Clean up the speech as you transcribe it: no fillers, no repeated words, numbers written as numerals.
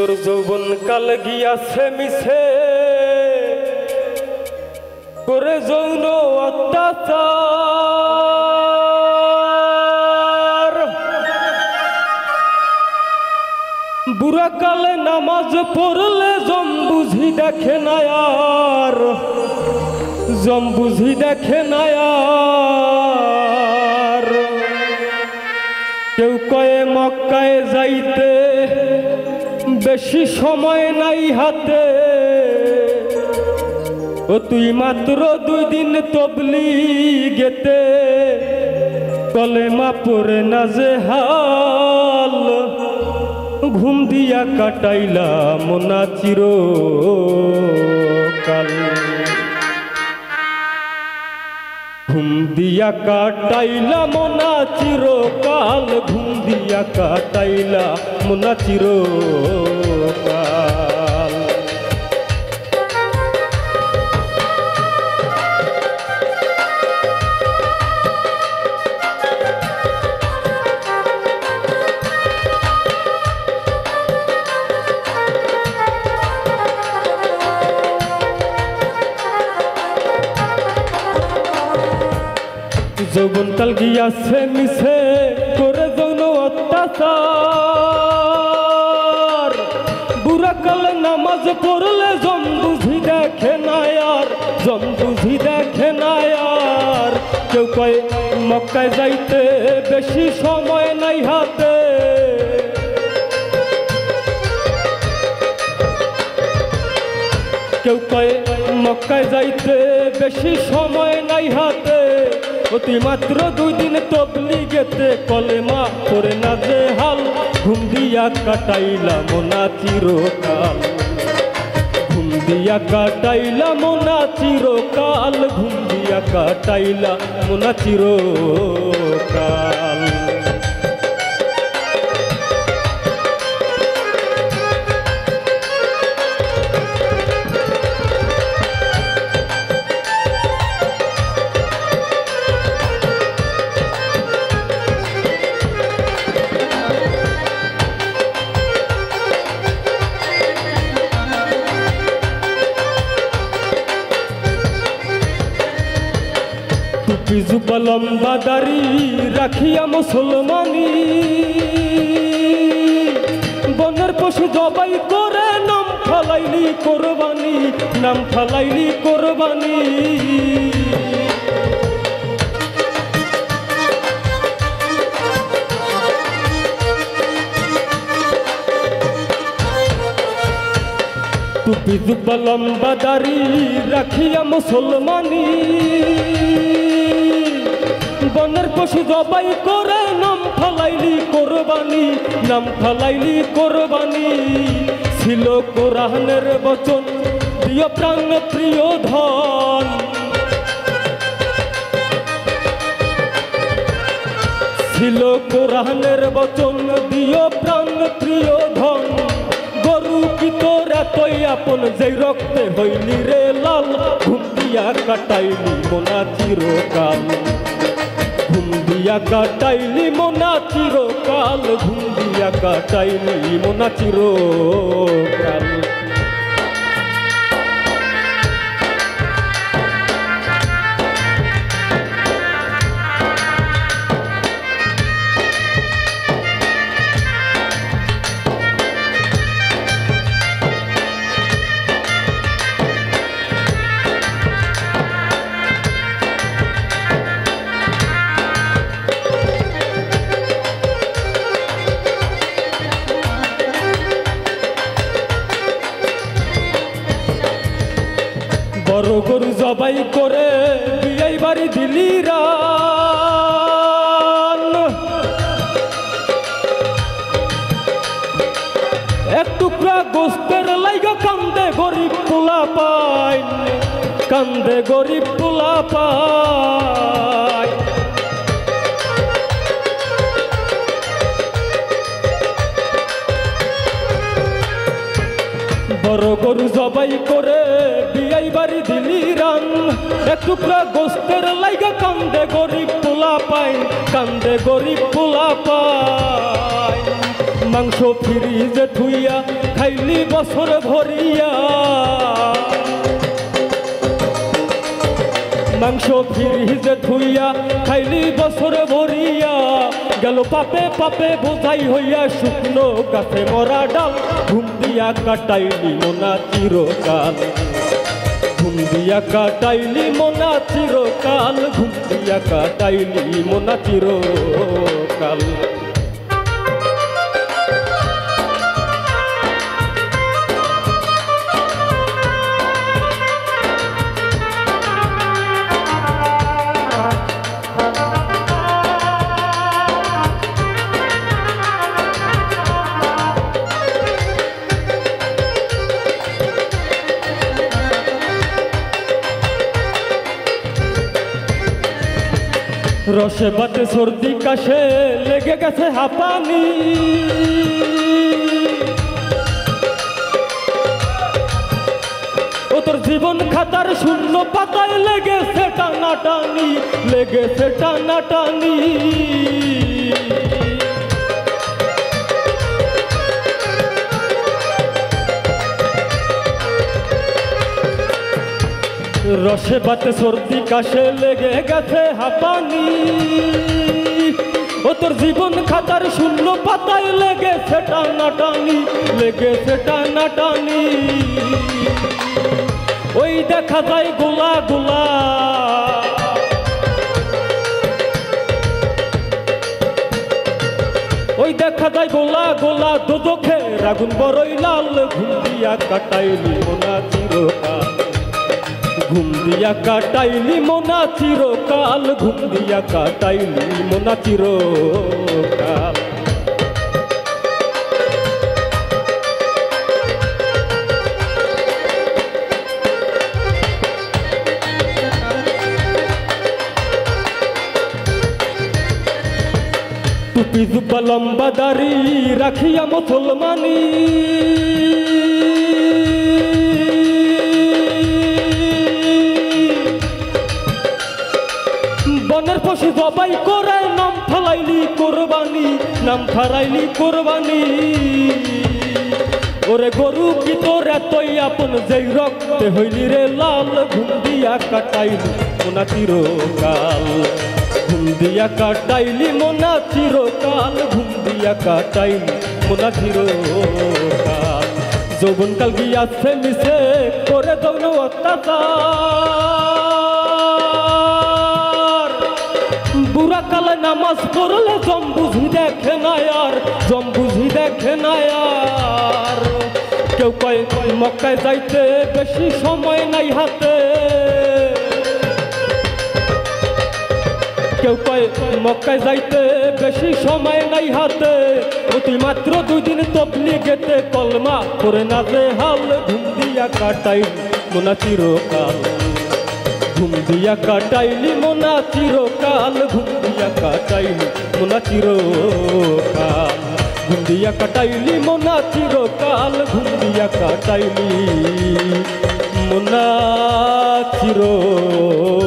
তোর যৌবন কাল গিয়াছে মিছে করে যৌন অত্যাচার। বুড়া কালে নামাজ পড়লে জম বুঝি দেখে না আর, জম বুঝি দেখে না আর। কেউ কয়ে মক্কায় যাইতে বেশি সময় নাই হাতে, ও তুই মাত্র 2 দিন তবলিগেতে কলেমা পড়ে না যে হাল। ঘুম দিয়া কাটাইলা মোনা চিরকাল, ঘুম দিয়া কাটাইলা মোনা চিরকাল, ঘুম দিয়া কাটাইলা মোনা চিরকাল। যৌবন কাল গিয়াছে মিছে করে যৌন অত্যাচার। বুড়া কালে নামাজ পড়লে জম বুঝি দেখে না আর, জম বুঝি দেখে না আর। কেউ কয় মক্কায় যাইতে বেশি সময় নাই হাতে, কেউ কয় মক্কায় যাইতে বেশি সময় নাই হাতে, অতি মাত্র 2 দিন তবলিগেতে কলেমা পড়ে না যে হাল। ঘুম দিয়া কাটাইলা মোনা চিরকাল, ঘুম দিয়া কাটাইলা মোনা চিরকাল, ঘুম দিয়া কাটাইলা মোনা চিরকাল। জুব্বা লম্বা দাড়ি রাখিয়া মুসলমানি, বনের পশু জবাই করে নাম ফালাইলি কোরবানি, নাম ফালাইলি কোরবানি। টুপি জুব্বা লম্বা দাড়ি রাখিয়া মুসলমানি, বনের পশু জবাই করে নাম ফালাইলি কোরবানি, নাম ফালাইলি কোরবানি। ছিল কোরআনের বচন প্রিয় প্রাণ প্রিয় ধন, ছিল কোরআনের বচন দিও প্রাণ প্রিয় ধন। গরু কি তোর এতই আপন যেই রক্তে হইলি রে লাল, ঘুম দিয়া কাটাইলি মোনা চিরকাল, ঘুম দিয়া কাটাইলি মোনা চিরকাল, ঘুম দিয়া কাটাইলি মোনা চিরকাল। বড় গরু জবাই করে বিয়াই বাড়ি দিলি রান, এক টুকরা গোস্তের লাইগা কান্দে গরিব পোলা পাই, কান্দে গরিব পোলা পাই। বড় গরু জবাই করে বিয়াই বাড়ি দিলি রান, এক টুকরা গোস্তের লাইগা কান্দে গরিব পোলা পাই, কান্দে গরিব পোলা পাই। মাংস ফ্রিজে থুইয়া খাইলি বছর ভরিয়া, মাংস ফ্রিজে থুইয়া খাইলি বছর ভরিয়া, গেল পাপে পাপে বোঝাই হইয়া শুকনো গাছে মরা ডাল, ঘুম দিয়া কাটাইলি মোনা চিরকাল, ঘুম দিয়া কাটাইলি মোনা চিরকাল, ঘুম দিয়া কাটাইলি মোনা চিরকাল। রসে বাতে সর্দি কাশে লেগে গেছে হাঁপানি, ও তোর জীবন খাতার শূন্য পাতায় লেগেছে টানাটানি, লেগেছে টানাটানি। রসে বাতে সর্দি কাশে লেগে গেছে হাঁপানি, ও তোর জীবন খাতার শূন্য পাতায় লেগেছে টানাটানি, লেগেছে টানাটানি। ওই দেখা যায় গোলা গোলা, ওই দেখা যায় গোলা গোলা, দোজখের আগুন বড়ই লাল, ঘুম দিয়া কাটাইলি মোনা চিরকাল, ঘুম দিয়া কাটাইলি মোনা চিরকাল, ঘুম দিয়া কাটাইলি মোনা চিরকাল। টুপি জুব্বা লম্বা দাড়ি রাখিয়া মুসলমানি, বনের পশু জবাই করে নাম ফেলাইলি কোরবানি, নাম ফেরাইলি কোরবানি। ওরে গরু কি তোর এতই আপন যেই রক্তে হইলি রে লাল, ঘুম দিয়া কাটাইলি মোনা চিরকাল, ঘুম দিয়া কাটাইলি মোনা চিরকাল, ঘুম দিয়া কাটাইলি মোনা চিরকাল। যৌবনকাল গিয়াছে মিশে করে যৌন অত্যাচার, বুড়া কালে নামাজ পড়লে জম বুঝি দেখে না আর, জম বুঝি দেখে না আর। কেউ কয় মক্কায় যাইতে বেশি সময় নাই হাতে, কেউ কয় মক্কায় যাইতে বেশি সময় নাই হাতে, ও তুই মাত্র 2 দিন তবলিগেতে কলমা করে না যে হাল, ঘুম দিয়া কাটাইলি মোনা চিরকাল, ঘুম দিয়া কাটাইলি মোনা চিরকাল, ঘুম দিয়া কাটাইলি মোনা চিরকাল, ঘুম দিয়া কাটাইলি মোনা চিরকাল, ঘুম দিয়া কাটাইলি মোনা চিরকাল।